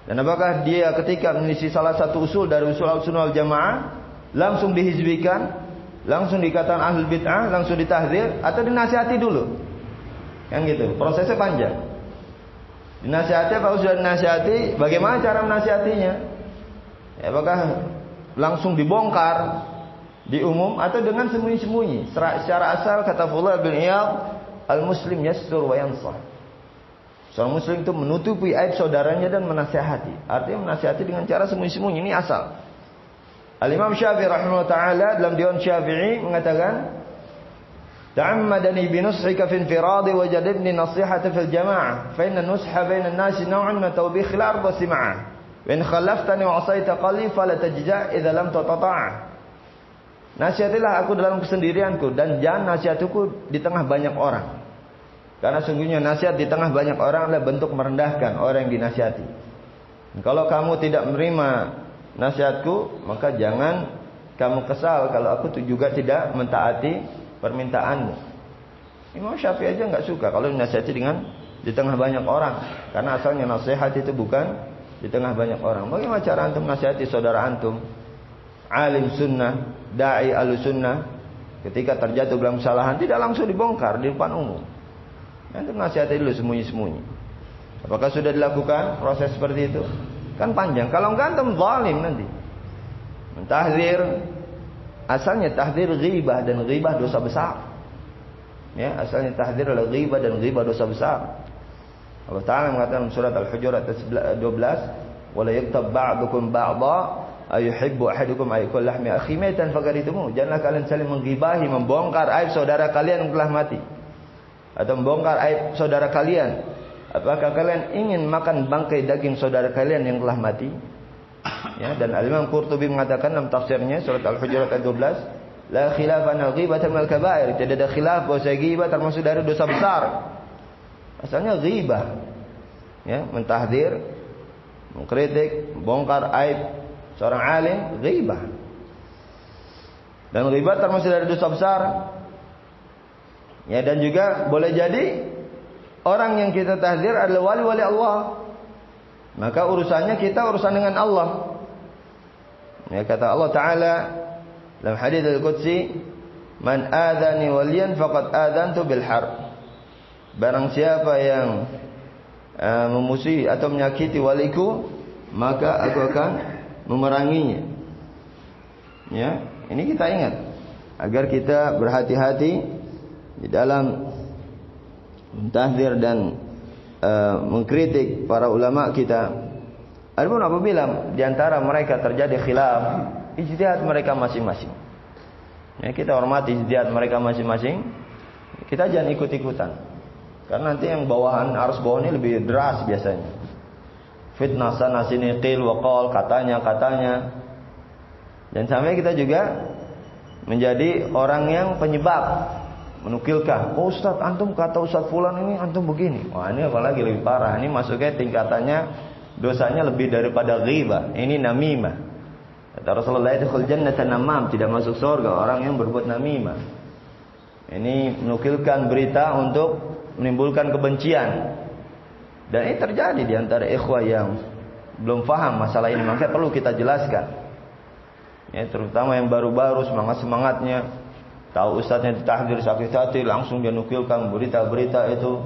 [SPEAKER 1] Dan apakah dia ketika mengisi salah satu usul dari usul Ahlussunnah wal Jamaah langsung dihizbikan, langsung dikatakan ahlul bid'ah, langsung ditahdir, atau dinasihati dulu? Kan gitu, prosesnya panjang. Dinasihati, kalau sudah dinasihati, bagaimana cara menasihatinya? Ya, apakah langsung dibongkar di umum atau dengan sembunyi-sembunyi? Secara asal kata Fudail bin Iyad, al-muslim yastur wa yansah. Seorang muslim itu menutupi aib saudaranya dan menasihati. Artinya menasihati dengan cara sembunyi-sembunyi, ini asal. Al-Imam Syafi'i rahimahullah ta'ala dalam Diwan Syafi'i mengatakan, "Ta'ammadani binushika fi infiradi wa jadibni nasihata fil jama'ah, fa inna nusha baina an-nasi naw'un min tawbikh al-ard wa sim'ah. Wa in khallaftani wa 'asaita qalbi fala tajza' idza lam tatata'a." Nasihatilah aku dalam kesendirianku dan jangan nasihatiku di tengah banyak orang. Karena sungguhnya nasihat di tengah banyak orang adalah bentuk merendahkan orang yang dinasihati. Dan kalau kamu tidak menerima nasihatku, maka jangan kamu kesal kalau aku juga tidak mentaati permintaanmu. Imam Syafi'i aja nggak suka kalau dinasihati dengan di tengah banyak orang, karena asalnya nasihat itu bukan di tengah banyak orang. Bagaimana cara antum nasihati saudara antum, alim sunnah, dai al-sunnah, ketika terjatuh dalam kesalahan tidak langsung dibongkar di depan umum. Antum nasihati dulu sembunyi-sembunyi. Apakah sudah dilakukan proses seperti itu? Kan panjang. Kalau enggak antum zalim nanti. Mentahdir, asalnya tahdir ghibah, dan ghibah dosa besar. Ya, asalnya tahdir adalah ghibah, dan ghibah dosa besar. Allah Ta'ala mengatakan dalam surat Al-Hujurat 12, "Wa la yaktab ba'dukum ba'dha ayuhibbu ahadukum ayyakul lahmi akhi maitan fakaritumu." Janganlah kalian saling menggibahi, membongkar aib saudara kalian yang telah mati, atau membongkar aib saudara kalian. Apakah kalian ingin makan bangkai daging saudara kalian yang telah mati? Ya, dan Al-Imam Qurtubi mengatakan dalam tafsirnya surat Al-Hujurat ayat 12, "La khilafan al-ghibata minal kaba'ir." Tidak ada khilaf bahwa ghibah termasuk dari dosa besar. Asalnya ghibah, ya, mentahdir, mengkritik, bongkar aib seorang alim, ghibah. Dan ghibah termasuk dari dosa besar. Ya, dan juga boleh jadi orang yang kita tahdir adalah wali-wali Allah. Maka urusannya kita urusan dengan Allah. Ya, kata Allah Ta'ala dalam hadits al-Qudsi, "Man adani waliyan faqad adantu bil harb." Barang siapa yang memusuhi atau menyakiti waliku, maka aku akan memeranginya. Ya, ini kita ingat agar kita berhati-hati di dalam mentahdir dan mengkritik para ulama kita. Adapun apabila di antara mereka terjadi khilaf, ijtihad mereka masing-masing, ya, kita hormati ijtihad mereka masing-masing. Kita jangan ikut-ikutan, karena nanti yang bawahan arus bawah ini lebih deras biasanya. Fitnah sana sini, qil wa qal, katanya. Dan sampai kita juga menjadi orang yang penyebab, menukilkan, "Oh Ustaz, antum kata Ustaz fulan ini antum begini." Wah, ini apalagi lebih parah. Ini masuknya tingkatannya dosanya lebih daripada ghibah. Ini namimah. Kata Rasulullah, "Yadkhul jannata namam." Tidak masuk surga orang yang berbuat namimah. Ini menukilkan berita untuk menimbulkan kebencian. Dan ini terjadi di antara ikhwah yang belum paham masalah ini. Maka perlu kita jelaskan. Ya, terutama yang baru-baru semangat-semangatnya, tahu ustaznya ditahdir sakit hati, langsung dia nukilkan berita-berita itu.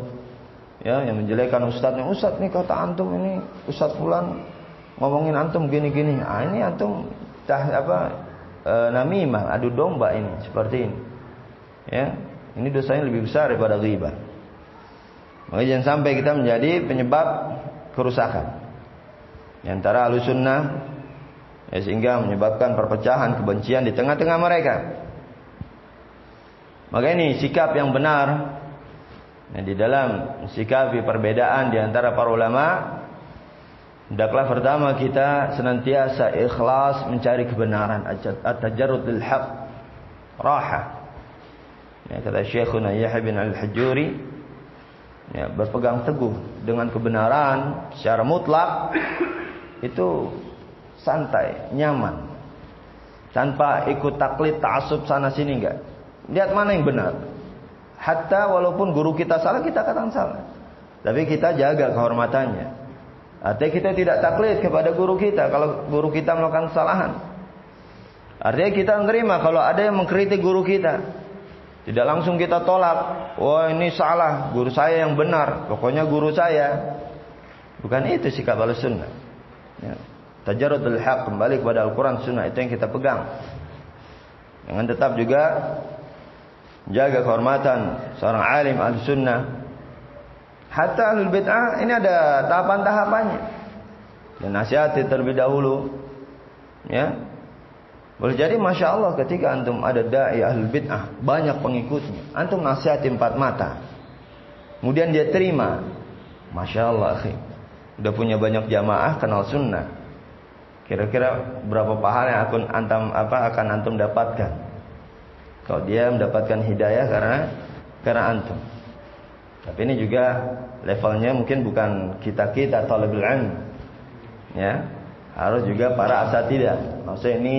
[SPEAKER 1] Ya, yang menjelekkan ustadznya, ustadz nih kata antum ini, ustadz fulan ngomongin antum gini-gini. Ah, ini antum namimah, adu domba ini, seperti ini. Ya, ini dosanya lebih besar daripada ghibah. Maka jangan sampai kita menjadi penyebab kerusakan di antara ahlussunnah, ya, sehingga menyebabkan perpecahan, kebencian di tengah-tengah mereka. Maka ini sikap yang benar. Nah, di dalam sikapi perbedaan di antara para ulama, hendaklah pertama kita senantiasa ikhlas mencari kebenaran, at-tajarrud lil haqq, raha. Ya, kata Syekhuna Yahya bin Al-Hajuri, ya, berpegang teguh dengan kebenaran secara mutlak itu santai, nyaman, tanpa ikut taklid, ta'assub sana sini, enggak. Lihat mana yang benar. Hatta walaupun guru kita salah, kita katakan salah, tapi kita jaga kehormatannya. Artinya kita tidak taklid kepada guru kita kalau guru kita melakukan kesalahan. Artinya kita menerima kalau ada yang mengkritik guru kita, tidak langsung kita tolak. Wah, ini salah, guru saya yang benar, pokoknya guru saya. Bukan itu sikap Ahlussunnah. Ya. Tajarrudul haq, kembali kepada Al-Quran Sunnah, itu yang kita pegang. Dengan tetap juga jaga kehormatan seorang alim Ahlussunnah. Hatta ahlul bid'ah ini ada tahapan-tahapannya. Dan nasihati terlebih dahulu. Ya. Boleh jadi Masya Allah ketika antum ada da'i ahlul bid'ah, banyak pengikutnya, antum nasihati 4 mata, kemudian dia terima, Masya Allah, akhi, udah punya banyak jamaah kenal sunnah. Kira-kira berapa pahala yang akan antum dapatkan kalau dia mendapatkan hidayah karena antum. Tapi ini juga levelnya mungkin bukan kita talibul ilm, ya, harus juga para asatidzah. Maksudnya ini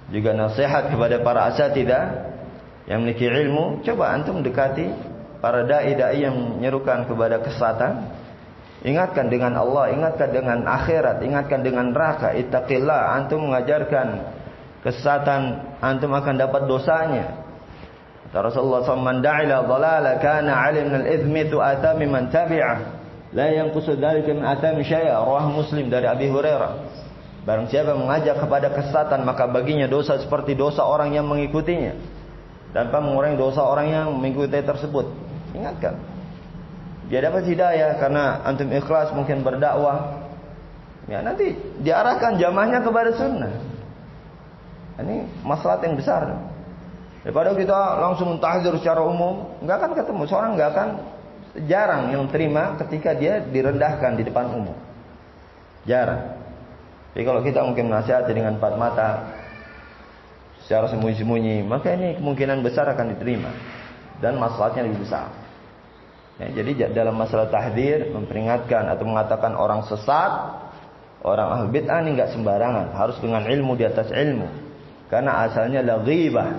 [SPEAKER 1] juga nasihat kepada para asatidzah yang memiliki ilmu. Coba antum dekati para dai-dai yang menyerukan kepada kesesatan, ingatkan dengan Allah, ingatkan dengan akhirat, ingatkan dengan neraka. Ittaqillah, antum mengajarkan kesesatan, antum akan dapat dosanya. Kata Rasulullah SAW, man da'ila dhalala kana 'alim min al-ithmi tu'atami man tabi'ah la yanqusu dzalika min atami syai'a. Rawahu Muslim dari Abi Hurairah. Barang siapa mengajak kepada kesesatan, maka baginya dosa seperti dosa orang yang mengikutinya, tanpa mengurangi dosa orang yang mengikuti tersebut. Ingatkan. Dia dapat hidayah karena antum ikhlas mungkin berdakwah. Ya, nanti diarahkan jamaahnya kepada sunnah. Ini maslahat yang besar. Daripada kita langsung mentahdzir secara umum, enggak akan ketemu. Seorang enggak akan, jarang yang terima ketika dia direndahkan di depan umum. Jarang. Tapi kalau kita mungkin menasihati dengan 4 mata, secara sembunyi-sembunyi, maka ini kemungkinan besar akan diterima dan maslahatnya lebih besar. Ya, jadi dalam masalah tahdzir, memperingatkan atau mengatakan orang sesat, orang ahlul bid'ah ini enggak sembarangan, harus dengan ilmu di atas ilmu. Karena asalnya la ghibah.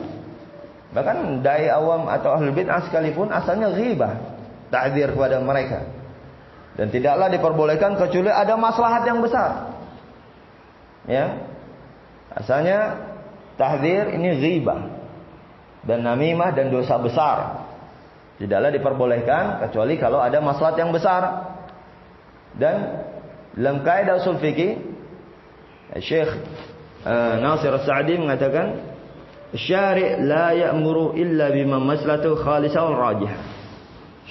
[SPEAKER 1] Bahkan dai awam atau ahlul bid'ah sekalipun asalnya ghibah, tahdzir kepada mereka. Dan tidaklah diperbolehkan kecuali ada maslahat yang besar. Ya. Asalnya tahdzir ini ghibah dan namimah dan dosa besar. Tidaklah diperbolehkan kecuali kalau ada maslahat yang besar. Dan dalam kaidah usul fikih, Syekh Nasir As-Sa'di mengatakan, syari' la ya'muru illa bima maslahatu khalisah wal rajih.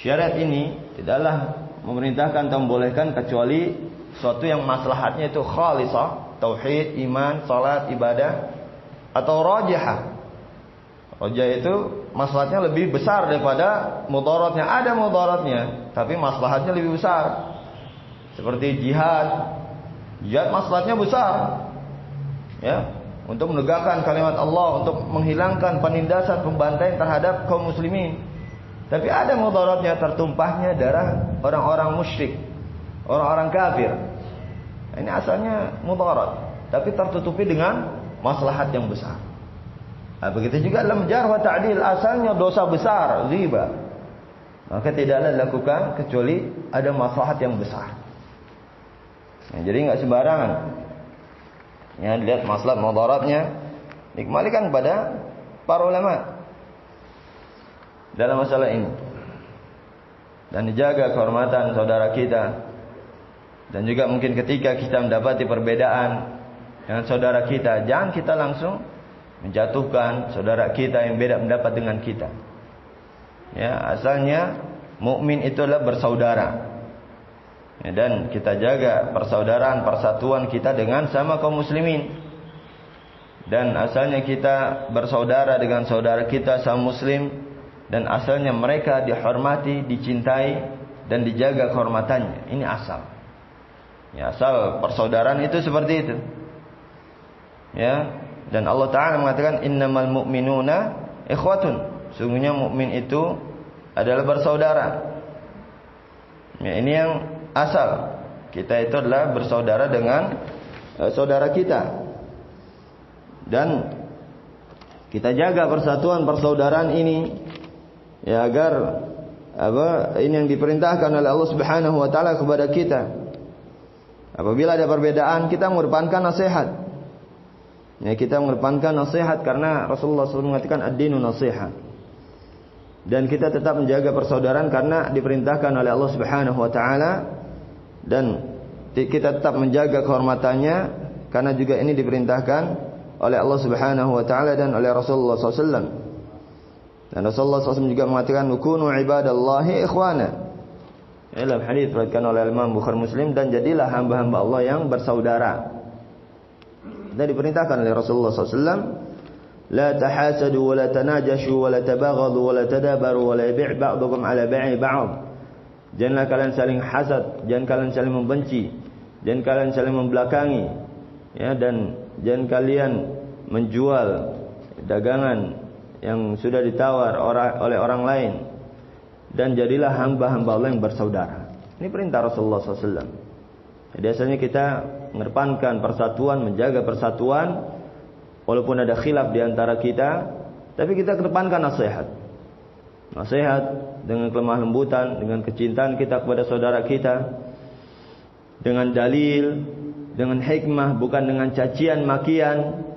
[SPEAKER 1] Syariat ini tidaklah memerintahkan atau membolehkan kecuali sesuatu yang maslahatnya itu khalisah, tauhid, iman, salat, ibadah, atau rajihah. Rajih itu maslahatnya lebih besar daripada mudaratnya. Ada mudaratnya, tapi maslahatnya lebih besar. Seperti jihad. Jihad maslahatnya besar. Ya, untuk menegakkan kalimat Allah, untuk menghilangkan penindasan, pembantaian terhadap kaum muslimin. Tapi ada mudaratnya, tertumpahnya darah orang-orang musyrik, orang-orang kafir. Ini asalnya mudarat, tapi tertutupi dengan maslahat yang besar. Nah, begitu juga dalam jarh wa ta'dil, asalnya dosa besar, ghibah. Maka tidaklah dilakukan kecuali ada maslahat yang besar. Nah, jadi enggak sembarangan. Ya, lihat maslahat mudaratnya, dikembalikan kepada para ulama dalam masalah ini. dan dijaga kehormatan saudara kita. Dan juga mungkin ketika kita mendapati perbedaan dengan saudara kita, jangan kita langsung menjatuhkan saudara kita yang beda pendapat dengan kita. Ya, asalnya mukmin itu adalah bersaudara. Ya, dan kita jaga persaudaraan, persatuan kita dengan sama kaum muslimin. Dan asalnya kita bersaudara dengan saudara kita sama muslim, dan asalnya mereka dihormati, dicintai dan dijaga kehormatannya. Ini asal. Ya, asal persaudaraan itu seperti itu. Ya, dan Allah Ta'ala mengatakan innamal mu'minuna ikhwatun. Sungguhnya mukmin itu adalah bersaudara. Ya, ini yang asal. Kita itu adalah bersaudara dengan saudara kita. Dan kita jaga persatuan persaudaraan ini, ya, agar ini yang diperintahkan oleh Allah Subhanahu wa taala kepada kita. Apabila ada perbedaan, kita mengedepankan nasihat. Ya, kita mengedepankan nasihat karena Rasulullah SAW mengatakan ad-dinu nasihat. Dan kita tetap menjaga persaudaraan karena diperintahkan oleh Allah Subhanahu wa taala, dan kita tetap menjaga kehormatannya karena juga ini diperintahkan oleh Allah Subhanahu wa taala dan oleh Rasulullah SAW. Dan Rasulullah SAW juga mengatakan kunu ibadallahi ikhwana. Dalam hadis diriwayatkan oleh Imam Bukhari Muslim, dan jadilah hamba-hamba Allah yang bersaudara. Dan diperintahkan oleh Rasulullah SAW, la tahasadu wa la tanajashu wa la tabaghadu wa la tadabaru wa la yabi' ba'dukum ala bai'i ba'd. Janganlah kalian saling hasad, jangan kalian saling membenci, jangan kalian saling membelakangi, ya, dan jangan kalian menjual dagangan yang sudah ditawar oleh orang lain. Dan jadilah hamba-hamba Allah yang bersaudara. Ini perintah Rasulullah SAW. Jadi asalnya kita mengedepankan persatuan, menjaga persatuan, walaupun ada khilaf di antara kita, tapi kita kedepankan nasihat. Nasihat dengan kelemah lembutan, dengan kecintaan kita kepada saudara kita, dengan dalil, dengan hikmah, bukan dengan cacian makian.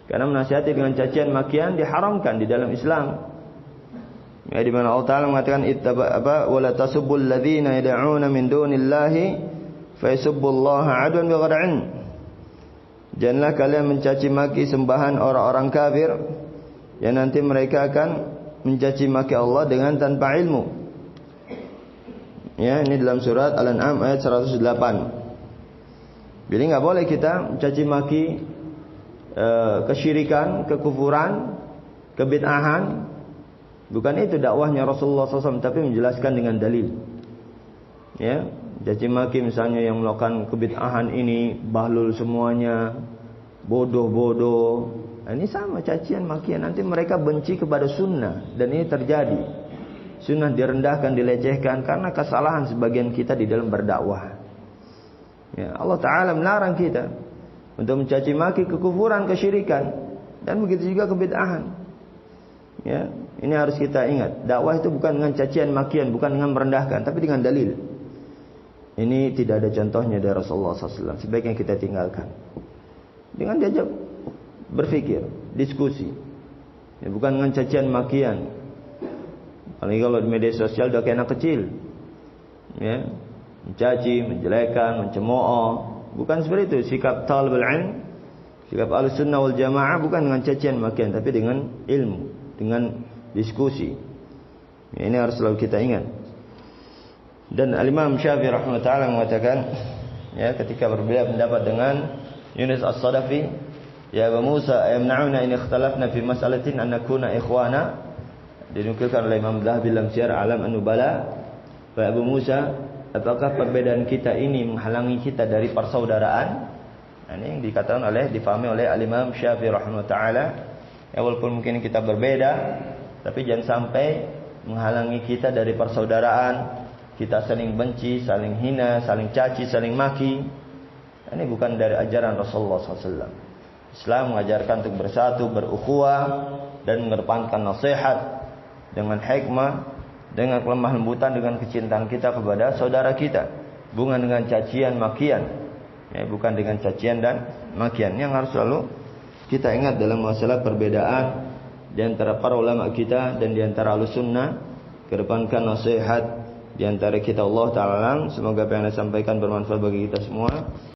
[SPEAKER 1] Karena menasihati dengan cacian makian diharamkan di dalam Islam. Ya, di mana Allah Ta'ala mengatakan wala tasubbul ladzina yad'una min dunillahi fa yasubbullaha 'adwan bighairi 'ilm. Janganlah kalian mencaci maki sembahan orang-orang kafir yang nanti mereka akan mencaci maki Allah dengan tanpa ilmu. Ya, ini dalam surat Al-An'am ayat 108. Jadi enggak boleh kita mencaci maki kesyirikan, kekufuran, kebid'ahan. Bukan itu dakwahnya Rasulullah SAW, tapi menjelaskan dengan dalil. Ya, caci maki misalnya yang melakukan kebid'ahan ini bahlul semuanya, bodoh-bodoh. Nah, ini sama cacian makian. Nanti mereka benci kepada sunnah, dan ini terjadi. Sunnah direndahkan, dilecehkan karena kesalahan sebagian kita di dalam berdakwah. Ya, Allah Ta'ala melarang kita untuk mencaci maki kekufuran, kesyirikan, dan begitu juga kebid'ahan. Ya, ini harus kita ingat. Dakwah itu bukan dengan cacian makian, bukan dengan merendahkan, tapi dengan dalil. Ini tidak ada contohnya dari Rasulullah SAW. Sebaiknya kita tinggalkan. Dengan diajak berfikir, diskusi. Ya, bukan dengan cacian makian. Apalagi kalau di media sosial udah kayak anak kecil. Ya, mencaci, menjelekan, mencemooh. Bukan seperti itu. Sikap talibul ilm, sikap Ahlussunnah wal Jamaah bukan dengan cacian makian, tapi dengan ilmu, dengan diskusi. Ya, ini harus selalu kita ingat. Dan Al-Imam Syafi'i rahimahullah ta'ala mengatakan, ya, ketika berbeda pendapat dengan Yunus As-Sadafi, ya Abu Musa ayamna'una in ikhtalafna fi mas'alatin an nakuna ikhwana. Dinukilkan oleh Imam Dhahabi dalam Syiar A'lam An-Nubala. Wahai Abu Musa, apakah perbedaan kita ini menghalangi kita dari persaudaraan? Nah, ini yang dikatakan difahami oleh Al-Imam Syafi'i rahimahullah ta'ala. Ya, walaupun mungkin kita berbeda, tapi jangan sampai menghalangi kita dari persaudaraan. Kita saling benci, saling hina, saling caci, saling maki. Ini bukan dari ajaran Rasulullah SAW. Islam mengajarkan untuk bersatu, berukhuwah, dan mengedepankan nasihat dengan hikmah, dengan kelemah lembutan, dengan kecintaan kita kepada saudara kita. Bukan dengan cacian makian. Ya, bukan dengan cacian dan makian. Yang harus selalu kita ingat dalam masalah perbedaan di antara para ulama kita dan di antara Ahlussunnah, kedepankan nasihat, di antara kita. Allah taala, semoga apa yang saya sampaikan bermanfaat bagi kita semua.